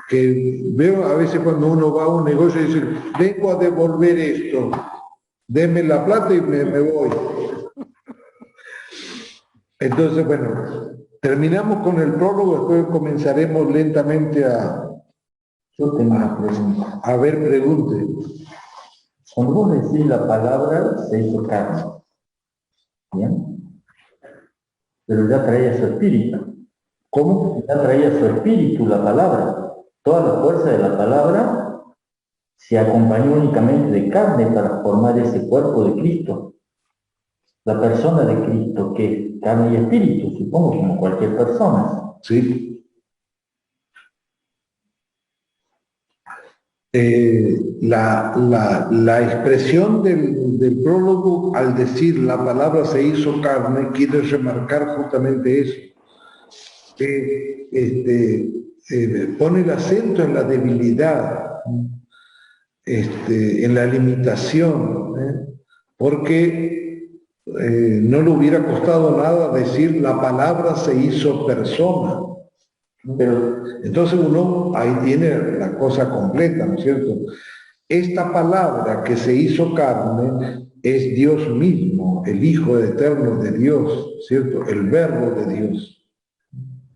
que veo a veces cuando uno va a un negocio y dice, vengo a devolver esto, denme la plata y me voy. Entonces, bueno, terminamos con el prólogo, después comenzaremos lentamente a... Yo tengo una pregunta. A ver, pregunte. Cuando vos decís la palabra, se hizo carne. ¿Bien? pero ya traía su espíritu. ¿Cómo? Ya traía su espíritu la palabra. Toda la fuerza de la palabra se acompañó únicamente de carne para formar ese cuerpo de Cristo. La persona de Cristo, que es carne y espíritu, supongo, como cualquier persona. ¿Sí? La expresión del prólogo al decir la palabra se hizo carne quiere remarcar justamente eso, que pone el acento en la debilidad, en la limitación, porque no le hubiera costado nada decir la palabra se hizo persona. Pero entonces uno ahí tiene la cosa completa, ¿no es cierto? Esta palabra que se hizo carne es Dios mismo, el Hijo eterno de Dios, ¿cierto? El Verbo de Dios.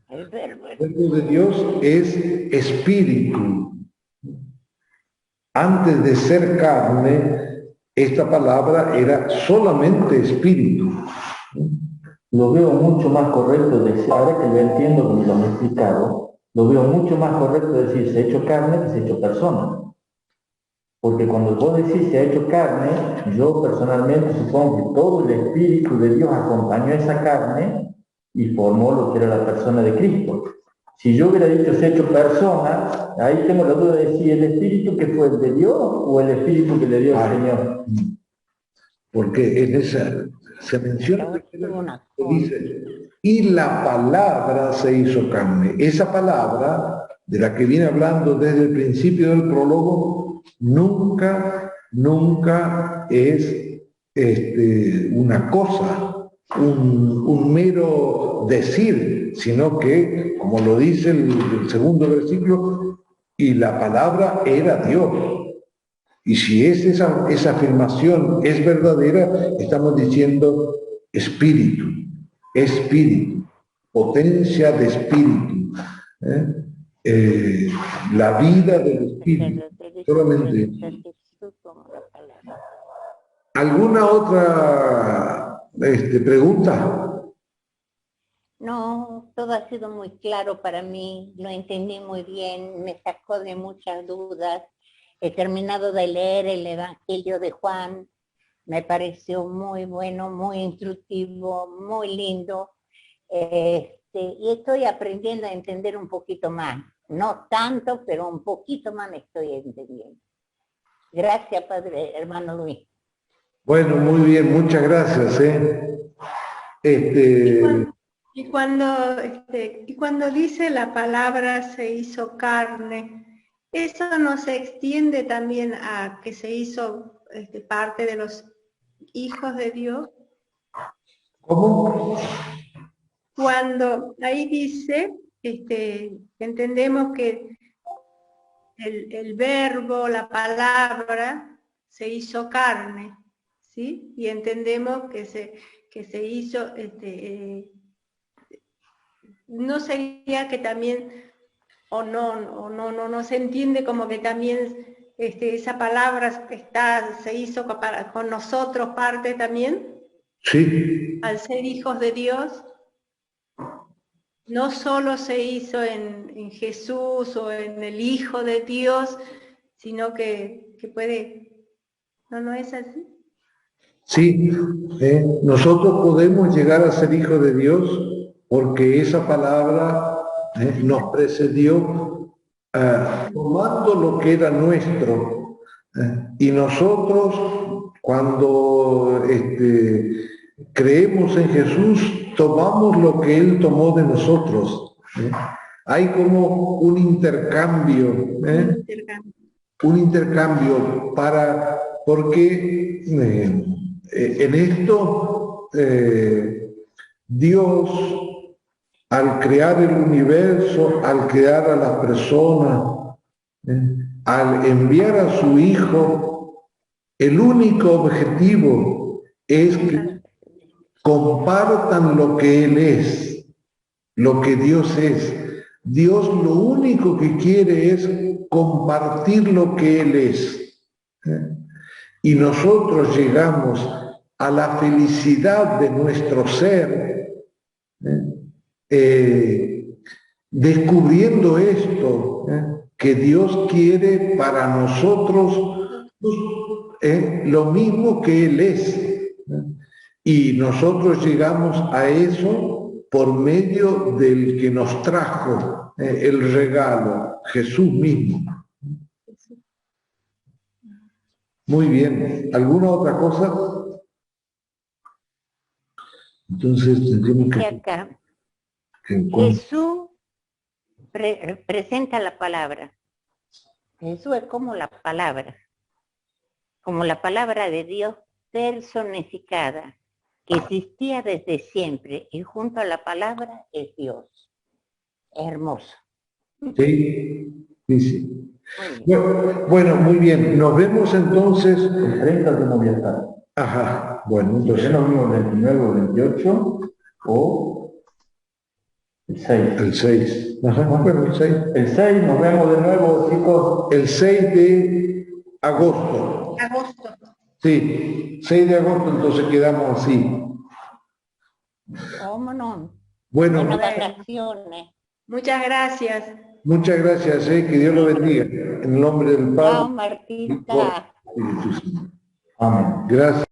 El Verbo de Dios es espíritu. Antes de ser carne, esta palabra era solamente espíritu. Lo veo mucho más correcto decir, ahora que lo entiendo como lo han explicado, lo veo mucho más correcto decir se ha hecho carne que se ha hecho persona. Porque cuando vos decís se ha hecho carne, yo personalmente supongo que todo el Espíritu de Dios acompañó a esa carne y formó lo que era la persona de Cristo. Si yo hubiera dicho se ha hecho persona, ahí tengo la duda de si el Espíritu que fue el de Dios o el Espíritu que le dio el Señor. Porque en esa se menciona que dice, y la palabra se hizo carne. Esa palabra, de la que viene hablando desde el principio del prólogo, nunca es una cosa, un mero decir, sino que, como lo dice el segundo versículo, y la palabra era Dios. Y si esa afirmación es verdadera, estamos diciendo espíritu, potencia de espíritu, la vida del espíritu, solamente. ¿Alguna otra pregunta? No, todo ha sido muy claro para mí, lo entendí muy bien, me sacó de muchas dudas. He terminado de leer el Evangelio de Juan, me pareció muy bueno, muy instructivo, muy lindo, y estoy aprendiendo a entender un poquito más. No tanto, pero un poquito más me estoy entendiendo. Gracias, Padre, hermano Luis. Bueno, muy bien, muchas gracias. Y cuando dice la palabra se hizo carne, ¿eso no se extiende también a que se hizo parte de los hijos de Dios? ¿Cómo? Cuando ahí dice, entendemos que el verbo, la palabra, se hizo carne, ¿sí? Y entendemos que se hizo, no sería que también, no se entiende como que también esa palabra se hizo con nosotros parte también. Sí. Al ser hijos de Dios, no solo se hizo en Jesús o en el Hijo de Dios, sino que puede, ¿no es así? Sí, nosotros podemos llegar a ser hijos de Dios porque esa palabra nos precedió tomando lo que era nuestro. Y nosotros, cuando creemos en Jesús, tomamos lo que Él tomó de nosotros. Hay como un intercambio, un intercambio porque en esto Dios, al crear el universo, al crear a las personas, al enviar a su Hijo, el único objetivo es que compartan lo que Él es, lo que Dios es. Dios lo único que quiere es compartir lo que Él es. Y nosotros llegamos a la felicidad de nuestro ser descubriendo esto, que Dios quiere para nosotros lo mismo que Él es. Y nosotros llegamos a eso por medio del que nos trajo el regalo, Jesús mismo. Muy bien. ¿Alguna otra cosa? Entonces tendríamos Dice que... acá, Jesús presenta la palabra. Jesús es como la palabra de Dios personificada, que existía desde siempre, y junto a la palabra es Dios. Es hermoso. Sí, sí, sí. Bueno, muy bien. Nos vemos entonces... El 30 de noviembre. Ajá, bueno, Si entonces... nos vimos el 29 o 28 o el 6. El 6. Ajá, bueno, el 6. El 6 nos vemos de nuevo, chicos. El 6 de agosto. Agosto. Sí, 6 de agosto, entonces quedamos así. ¿Cómo no? Bueno, Buenas vacaciones. Muchas gracias. muchas gracias, que Dios lo bendiga. En el nombre del Chao, Padre. Martita. Amén. Gracias.